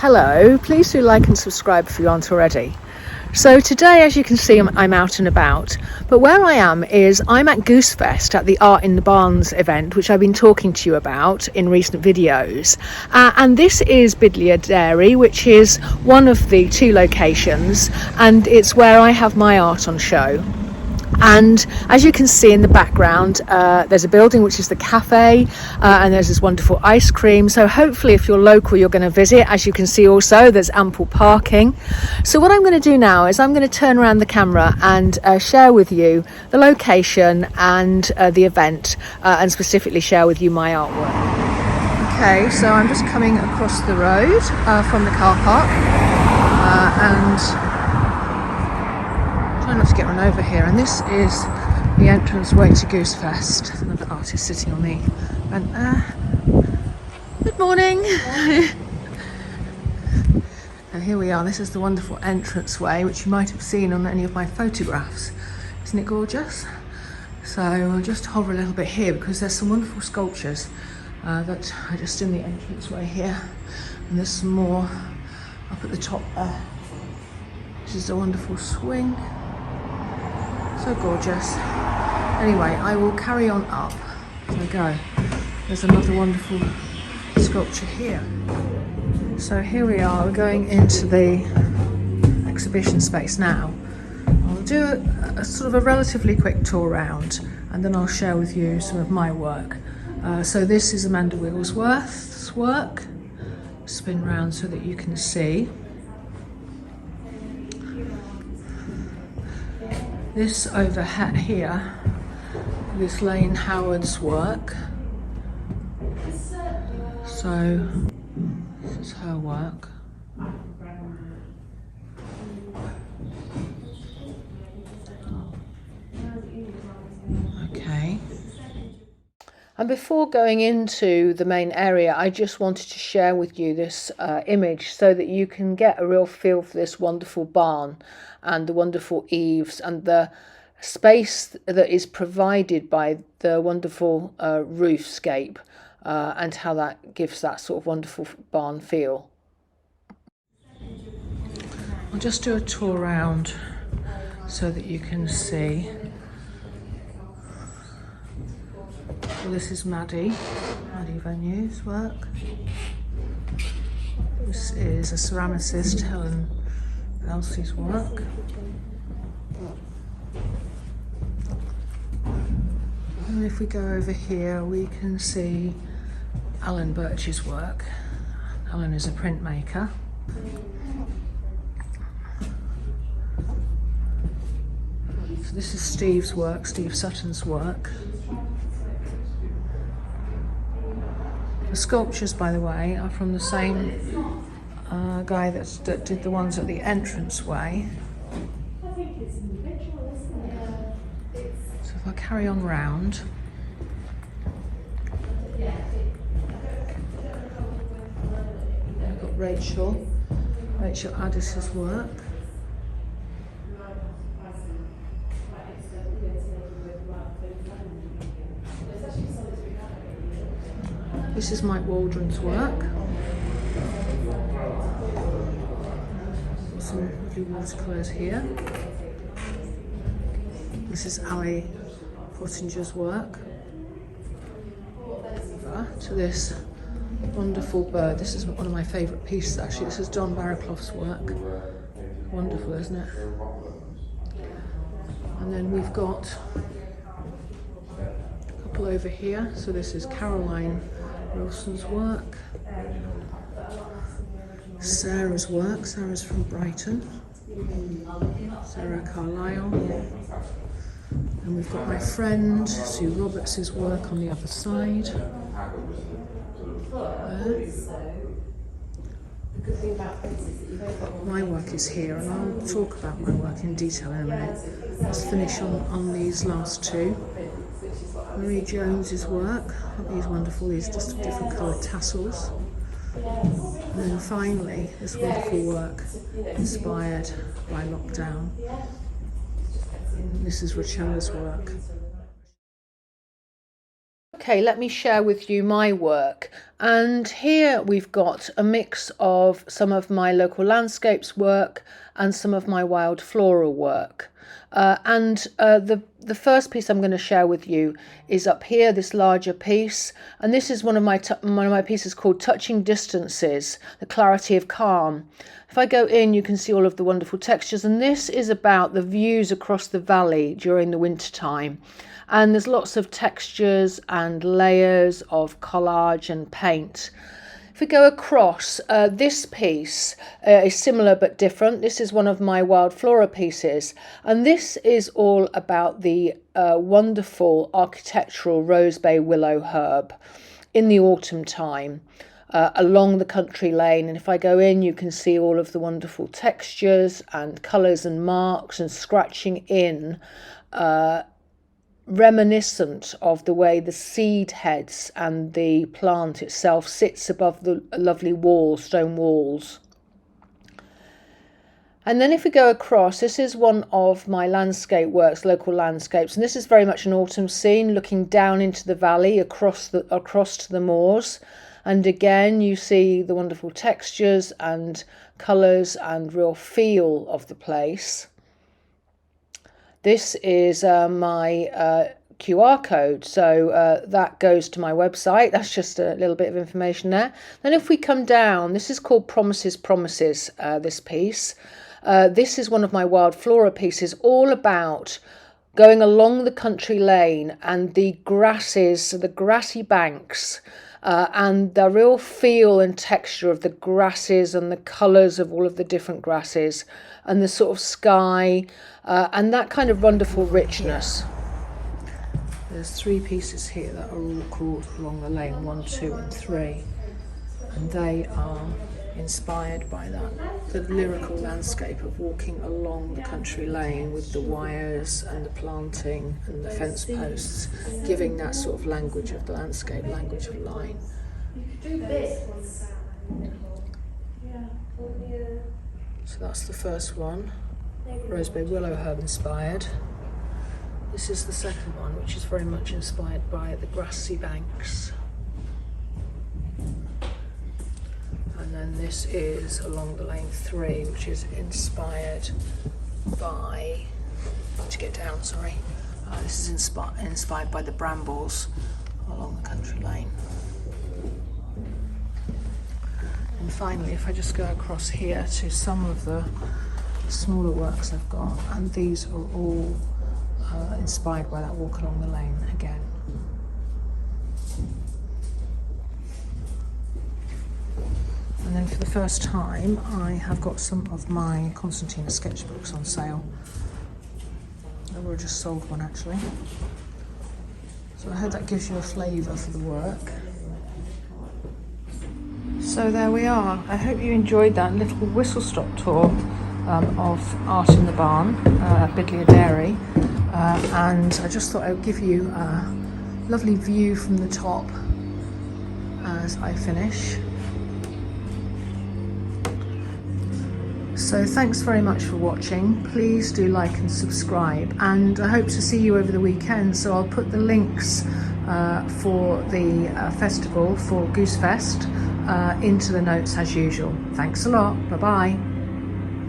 Hello, please do like and subscribe if you aren't already. So today, as you can see, I'm out and about, but where I am is I'm at Goosfest at the Art in the Barns event, which I've been talking to you about in recent videos. And this is Bidlea Dairy, which is one of the two locations, and it's where I have my art on show. And as you can see in the background, there's a building which is the cafe, and there's this wonderful ice cream. So hopefully if you're local, you're going to visit. As you can see also, there's ample parking. So what I'm going to do now is I'm going to turn around the camera and share with you the location and the event, and specifically share with you my artwork. Okay, so I'm just coming across the road from the car park, and try not to get run over here, and this is the entrance way to Goosefest. Another artist sitting on the event there. Good morning. And here we are. This is the wonderful entrance way, which you might have seen on any of my photographs. Isn't it gorgeous? So we'll just hover a little bit here because there's some wonderful sculptures that are just in the entrance way here, and there's some more up at the top there. This is a wonderful swing. So gorgeous. Anyway, I will carry on up as I go. There's another wonderful sculpture here. So here we are, we're going into the exhibition space now. I'll do a sort of a relatively quick tour round, and then I'll share with you some of my work. So this is Amanda Wigglesworth's work. Spin round so that you can see. This over here, this Lane Howard's work. So this is her work. Okay. And before going into the main area, I just wanted to share with you this image so that you can get a real feel for this wonderful barn and the wonderful eaves and the space that is provided by the wonderful roofscape, and how that gives that sort of wonderful barn feel. I'll just do a tour around so that you can see. Well, this is Maddie Venue's work. This is a ceramicist, Helen Elsie's work. And if we go over here, we can see Alan Birch's work. Alan is a printmaker. So this is Steve's work, Steve Sutton's work. The sculptures, by the way, are from the same guy that did the ones at the entranceway. So if I carry on round, I've got Rachel Addis's work. This is Mike Waldron's work. Some lovely watercolours here. This is Ali Pottinger's work. To this wonderful bird. This is one of my favourite pieces actually. This is Don Barraclough's work. Wonderful, isn't it? And then we've got a couple over here. So this is Caroline Wilson's work, Sarah's work. Sarah's from Brighton, Sarah Carlisle. And we've got my friend Sue Roberts' work on the other side. My work is here, and I'll talk about my work in detail in a minute. Let's finish on these last two. Marie Jones's work. Aren't these wonderful? These just different coloured tassels. And then finally, this wonderful work inspired by lockdown. This is Rochella's work. Okay, let me share with you my work. And here we've got a mix of some of my local landscapes work and some of my wild flora work. The first piece I'm going to share with you is up here, this larger piece, and this is one of my pieces called Touching Distances, the Clarity of Calm. If I go in, you can see all of the wonderful textures, and this is about the views across the valley during the winter time. And there's lots of textures and layers of collage and paint. If we go across, this piece is similar but different. This is one of my wild flora pieces, and this is all about the wonderful architectural rosebay willow herb in the autumn time along the country lane. And if I go in, you can see all of the wonderful textures and colours and marks and scratching in, reminiscent of the way the seed heads and the plant itself sits above the lovely walls, stone walls. And then if we go across, this is one of my landscape works, local landscapes, and this is very much an autumn scene looking down into the valley across to the moors. And again, you see the wonderful textures and colours and real feel of the place. This is my QR code, so that goes to my website. That's just a little bit of information there. Then if we come down, this is called Promises, Promises, this piece. This is one of my wild flora pieces, all about going along the country lane and the grasses, the grassy banks, and the real feel and texture of the grasses and the colours of all of the different grasses and the sort of sky and that kind of wonderful richness. There's 3 pieces here that are all called Along the Lane, 1, 2 and 3, and they are inspired by that, the lyrical landscape of walking along the country lane with the wires and the planting and the fence posts, giving that sort of language of the landscape, language of line. So that's the first one, Rosebay Willow Herb inspired. This is the second one, which is very much inspired by the grassy banks. And then this is Along the Lane 3, which is inspired by, to get down, sorry. This is inspired by the brambles along the country lane. And finally, if I just go across here to some of the smaller works I've got, and these are all inspired by that walk along the lane again. And then for the first time, I have got some of my Constantina sketchbooks on sale. I just sold one actually. So I hope that gives you a flavour for the work. So there we are. I hope you enjoyed that little whistle-stop tour of Art in the Barn, Bidlea Dairy. And I just thought I would give you a lovely view from the top as I finish. So thanks very much for watching. Please do like and subscribe, and I hope to see you over the weekend. So I'll put the links for the festival for Goosfest into the notes as usual. Thanks a lot. Bye bye.